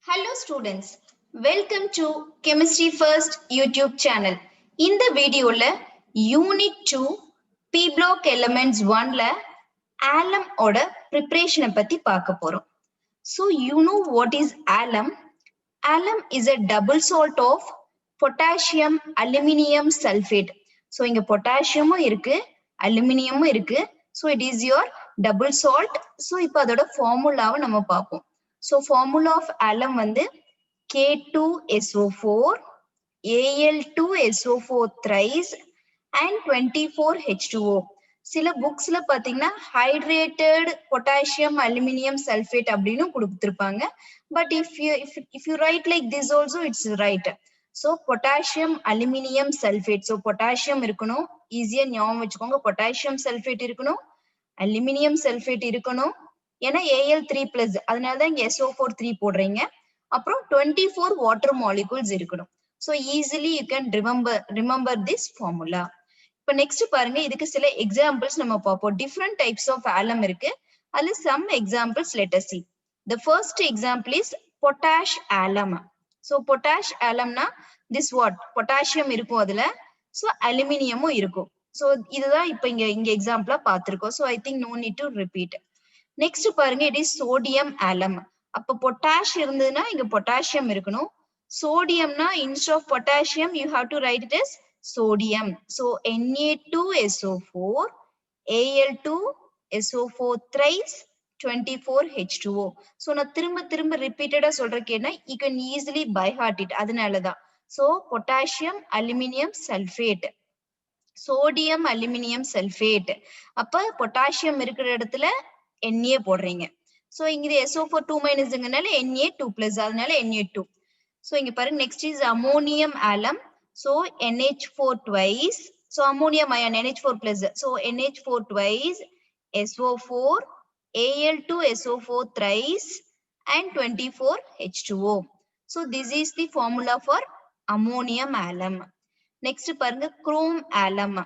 Hello students, welcome to Chemistry First YouTube channel. இந்த வீடியோல Unit 2 P Block Elements 1ல alum ஓட preparation பத்தி பார்க்க போறோம். So you know what is alum? Alum is a double salt of potassium aluminium sulfate. So இங்க potassium இருக்கு, aluminium இருக்கு. So it is your double salt. So இப்போ அதோட formulaவை நம்ம பார்ப்போம். So formula of alum வந்து K2SO4, Al2SO4 thrice and 24H2O. சில புக்ஸ்ல பாத்தீங்கன்னா hydrated potassium aluminium sulfate அப்படின்னு கொடுத்திருப்பாங்க. But if you write like this also it's right. So potassium aluminium sulfate. So potassium இருக்கணும், ஈஸியா ஞாபகம் வச்சுக்கோங்க. potassium sulfate இருக்கணும், aluminium sulfate இருக்கணும். ஏன்னா Al3+ அதனாலதான் இங்க SO4 3 போடுறீங்க. அப்புறம் 24 water molecules இருக்கணும். So easily you can remember this formula. இப்ப நெக்ஸ்ட் பாருங்க, இதுக்கு சில எக்ஸாம்பிள்ஸ் நம்ம பார்ப்போம். டிஃப்ரெண்ட் டைப்ஸ் ஆஃப் alum இருக்கு. அதுல some examples let us see. The first example is potash alum. So potash alumனா this what? potassium இருக்கும் அதுல. So aluminiumம் இருக்கும். So இதுதான் இப்ப இங்க எக்ஸாம்பிளா பார்த்திருக்கோம். So I think no need to repeat. Next பாருங்க, it is sodium alum. அப்ப பொட்டாஷ் இருந்ததுன்னா இங்க பொட்டாசியம் இருக்கணும். சோடியம்னா instead of potassium you have to write it as sodium. So Na2SO4, Al2SO4 thrice 24H2O. So நான் திரும்ப ரிப்பீட்டடா சொல்றேன்னா you can easily by heart it. அதனாலதான். So potassium aluminium sulfate, sodium aluminium sulfate. அப்ப potassium இருக்கிற இடத்துல Na போடுறீங்க. So இங்க SO4 2- ங்கனால Na2+, அதனால Na2. So இங்க பாருங்க, next is ammonium alum. So NH4 twice. So ammonium ion NH4+. So NH4 twice, SO4, Al2SO4 thrice and 24H2O. So this is the formula for ammonium alum. Next பாருங்க, chrome alum.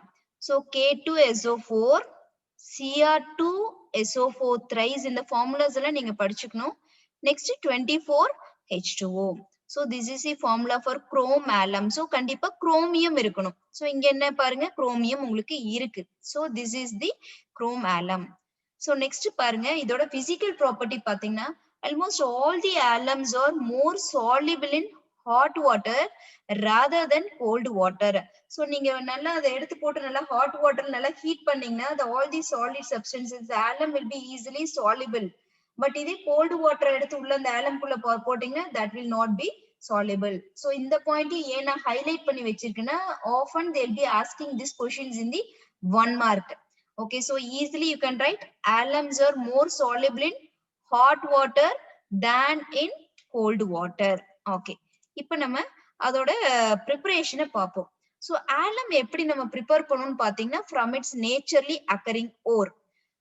So K2SO4, Cr2SO4 thrice. இந்த formulas எல்லாம் நீங்க படிச்சுக்கணும். Next 24H2O. So this is the formula for chrome alum. So கண்டிப்பா chromium இருக்கணும். So இங்க என்ன பாருங்க, chromium உங்களுக்கு இருக்கு. So this is the chrome alum. So next பாருங்க, இதோட physical property பாத்தீங்கன்னா almost all the alums are more soluble in hot water rather than cold water. So நீங்க நல்லா அதை எடுத்து போட்டு நல்லா hot water நல்லா heat பண்ணீங்கன்னா all the solid substances alum will be easily soluble. But இதே cold water எடுத்து உள்ள அந்த alum குள்ள போட்டீங்கன்னா that will not be soluble. So இந்த point ஏன் நான் highlight பண்ணி வச்சிருக்கேன்னா often they will be asking these questions in the 1 mark. Okay, so easily you can write alums are more soluble in hot water than in cold water. Okay, இப்போ நம்ம அதோட ப்ரிப்பரேஷனை பார்ப்போம். So ஆலம் எப்படி நம்ம prepare பண்ணணும்னு பார்த்தீங்கன்னா from its naturally occurring ore.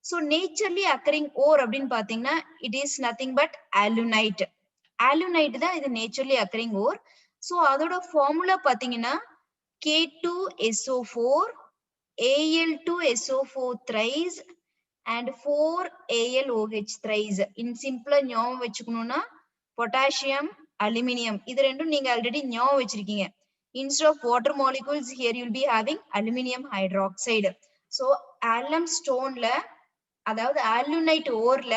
So naturally occurring ore அப்படின்னு பார்த்தீங்கன்னா it is nothing but alunite. alunite தான் இது நேச்சர்லி அக்கரிங் ஓர். ஸோ அதோட ஃபார்முலா பார்த்தீங்கன்னா K2SO4, Al2SO4 thrice and 4AlOH thrice. இன் சிம்பிளா ஞாபகம் வச்சுக்கணும்னா பொட்டாசியம் aluminium இது ரெண்டும் நீங்க ஆல்ரெடி ஞாபகம் வச்சிருக்கீங்க. Instead of water molecules here you will be having aluminium hydroxide. So alum stoneல அதாவது alunite oreல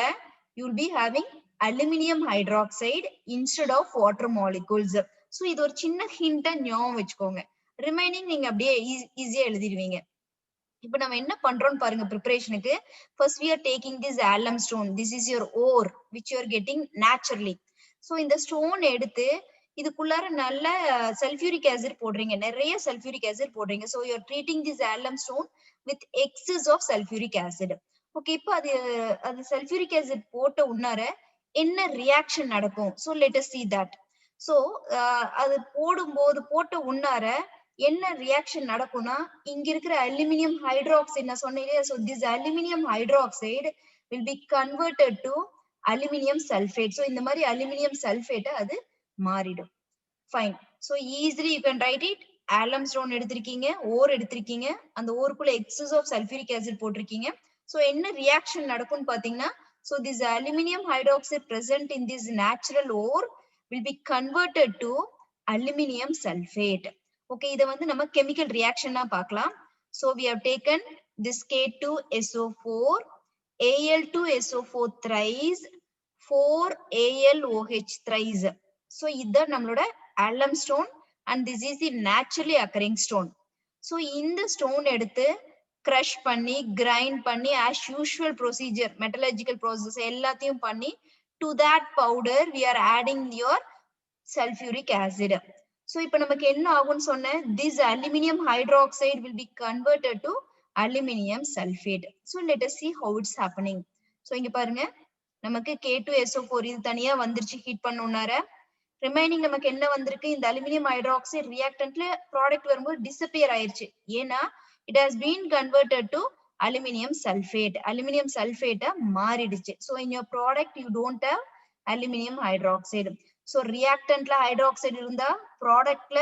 you will be having aluminium hydroxide instead of water molecules. So இது ஒரு சின்ன ஹிண்ட்டா ஞாபகம் வச்சுக்கோங்க. ரிமைனிங் நீங்க அப்படியே ஈஸியா எழுதிடுவீங்க. இப்போ நம்ம என்ன பண்றோம்னு பாருங்க ப்ரிப்பரேஷனுக்கு. First we are taking this alum stone. This is your ore which you are getting naturally. So இந்த ஸ்டோன் எடுத்து இதுக்குள்ளார நல்ல சல்ஃபியூரிக் ஆசிட் போடுறீங்க, நிறைய சல்ஃபியூரிக் ஆசிட் போடுறீங்க. So you are treating this alum stone with excess of sulfuric acid. Okay, இப்போ அது sulphuric acid போட்ட உடனே என்ன ரியாக்ஷன் நடக்கும்? So let us see that. So அது போட்ட உடனே என்ன ரியாக்ஷன் நடக்கும்னா இங்க இருக்கிற அலுமினியம் ஹைட்ராக்சைடு நான் சொன்னேன். So this aluminum hydroxide will be converted to aluminium sulfate. So இந்த மாதிரி aluminium sulfate அது மாறிடும். Fine. So easily you can write it. alum stone எடுத்திருக்கீங்க, ஓர் எடுத்திருக்கீங்க, அந்த ஓருக்குள்ள excess of sulfuric acid போட்டிருக்கீங்க. So என்ன ரியாக்ஷன் நடக்கும்னு பாத்தீங்கன்னா, so this aluminium hydroxide present in this natural ore will be converted to aluminum sulfate. Okay, இத வந்து நம்ம chemical reaction பார்க்கலாம். So we have taken this K2SO4, Al2SO4 thrice, 4AlOH thrice. So இதான் நம்மளோட alum stone and this is the naturally occurring stone. So இந்த stone எடுத்து crush பண்ணி grind பண்ணி as usual procedure metallurgical process எல்லாத்தையும் பண்ணி to that powder we are adding your sulfuric acid. So இப்ப நமக்கு என்ன ஆகும்னு சொன்னேன், this aluminum hydroxide will be converted to aluminum sulfate. So let us see how it's happening. So இங்க பாருங்க, நமக்கு K2SO4 இது தனியா வந்துருச்சு ஹீட் பண்ணுனார. ரிமைனிங் நமக்கு என்ன வந்திருக்கு, இந்த அலுமினியம் ஹைட்ராக்சைடு ரியாக்டன்ட்ல ப்ராடக்ட் வரும்போது டிஸப்பியர் ஆயிருச்சு. ஏன்னா it has been converted to aluminum sulfate. Aluminum sulfate மாறிடுச்சு. So in your product you don't have aluminum hydroxide. So reactantல hydroxide இருந்தா productல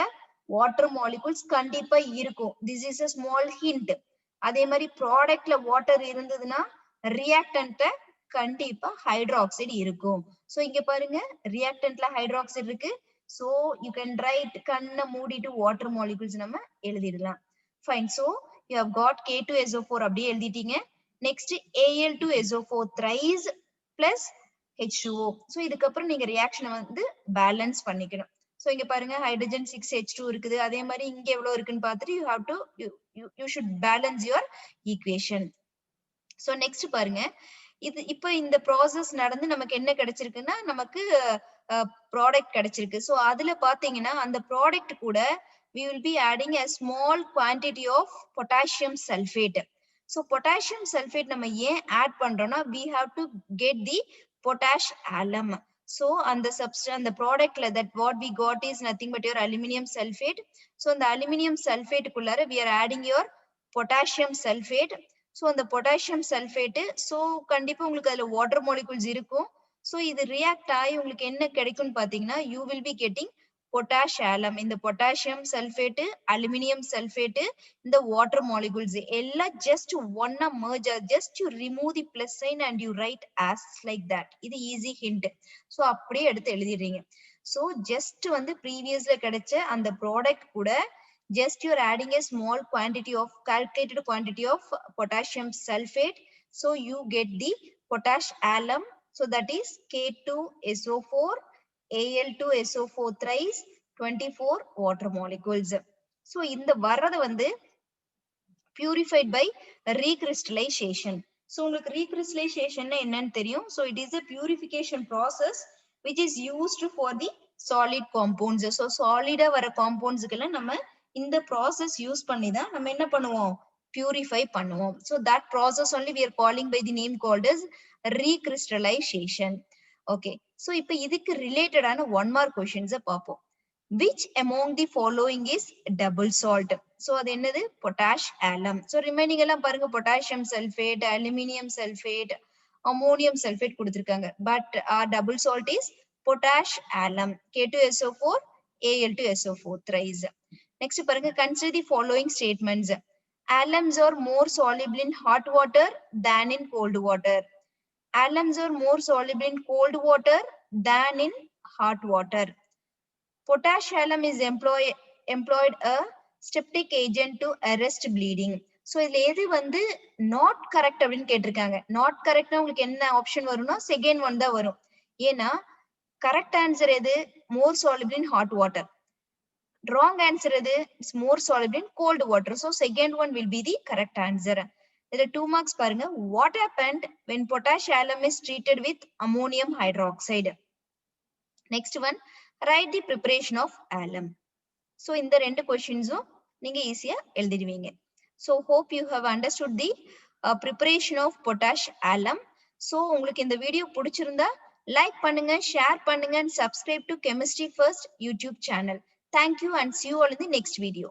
water molecules கண்டிப்பா இருக்கும். This is a small hint. அதே மாதிரி productல water இருந்ததுன்னா reactantல கண்டிப்பா hydroxide இருக்கும். So இங்க பாருங்க reactantல hydroxide இருக்கு. So you can write கண்ண மூடிட்டு water molecules நம்ம எழுதிடலாம். Fine. So you have got K2SO4 அப்படியே எழுதிட்டீங்க. Next Al2SO4 thrice plus H2O. So இதுக்கப்புறம் நீங்க ரியாக்ஷனை வந்து பேலன்ஸ் பண்ணிக்கணும். So இங்க பாருங்க ஹைட்ரஜன் 6H2 இருக்குது. அதே மாதிரி இங்க எவ்வளவு இருக்குன்னு பார்த்துட்டு you have to you should balance your equation. So next பாருங்க, இது இப்ப இந்த ப்ராசஸ் நடந்து நமக்கு என்ன கிடைச்சிருக்குன்னா நமக்கு ப்ராடக்ட் கிடைச்சிருக்கு. So அதுல பாத்தீங்கன்னா அந்த ப்ராடக்ட் கூட we will be adding a small quantity of potassium sulfate. So potassium sulfate நம்ம ஏன் ஆட் பண்றோம்னா we have to get the potash alum. So அந்த substance அந்த ப்ராடக்ட்ல that what we got is nothing but your aluminum sulfate. So அந்த aluminum sulfate குள்ளார we are adding your potassium sulfate. So அந்த potassium sulfate so கண்டிப்பா உங்களுக்கு அதுல water molecules இருக்கும். So இது react ஆகி உங்களுக்கு என்ன கிடைக்கும்னு பாத்தீங்கன்னா you will be getting potash alum. இந்த potassium sulfate, aluminum sulfate, இந்த water molecules எல்லாம் just one merge, just you remove the plus sign and you write as like that. இது easy hint. So அப்படியே எடுத்து எழுதிடுறீங்க. So just வந்து previously கிடைச்ச அந்த product கூட just you are adding a small quantity of calculated quantity of potassium sulfate. So you get the potash alum. So that is K2SO4, Al2SO4 thrice, 24 water molecules. So இந்த வரது வந்து purified by recrystallization. So உங்களுக்கு recrystallization என்னன்னு தெரியும். So it is a purification process which is used for the solid compounds. So solid வர compounds எல்லாம் நம்ம இந்த process யூஸ் பண்ணி தான் நம்ம என்ன பண்ணுவோம், purify பண்ணுவோம். So that process only we are calling by the name called as recrystallization. Okay. So இப்ப இதுக்கு related ஆன one more questions பார்ப்போம். Which among the following is double salt? So அது என்னது, potash alum. So remaining எல்லாம் பாருங்க potassium sulfate, aluminum sulfate, ammonium sulfate கொடுத்திருக்காங்க. But our double salt is potash alum. K2SO4, Al2SO4 thrice. Next பாருங்க, consider the following statements. Alums are more soluble in hot water than in cold water. Alums are more soluble in cold water than in hot water. Potash alum is employed a styptic agent to arrest bleeding. So இதுல எது வந்து not correct அப்படின்னு கேட்டிருக்காங்க. not correctனா உங்களுக்கு என்ன option வரும்னா second one தான் வரும். ஏன்னா கரெக்ட் ஆன்சர் எது, more soluble in hot water. Wrong answer எது, it's more soluble in cold water. So second one will be the correct answer. இதுல 2 marks பாருங்க. What happened when potash alum is treated with ammonium hydroxide? Next one, write the preparation of alum. So இந்த ரெண்டு questions-உம் நீங்க ஈஸியா எழுதிடுவீங்க. So hope you have understood the preparation of potash alum. So உங்களுக்கு இந்த video பிடிச்சிருந்தா like பண்ணுங்க, share பண்ணுங்க and subscribe to Chemistry First YouTube channel. Thank you and see you all in the next video.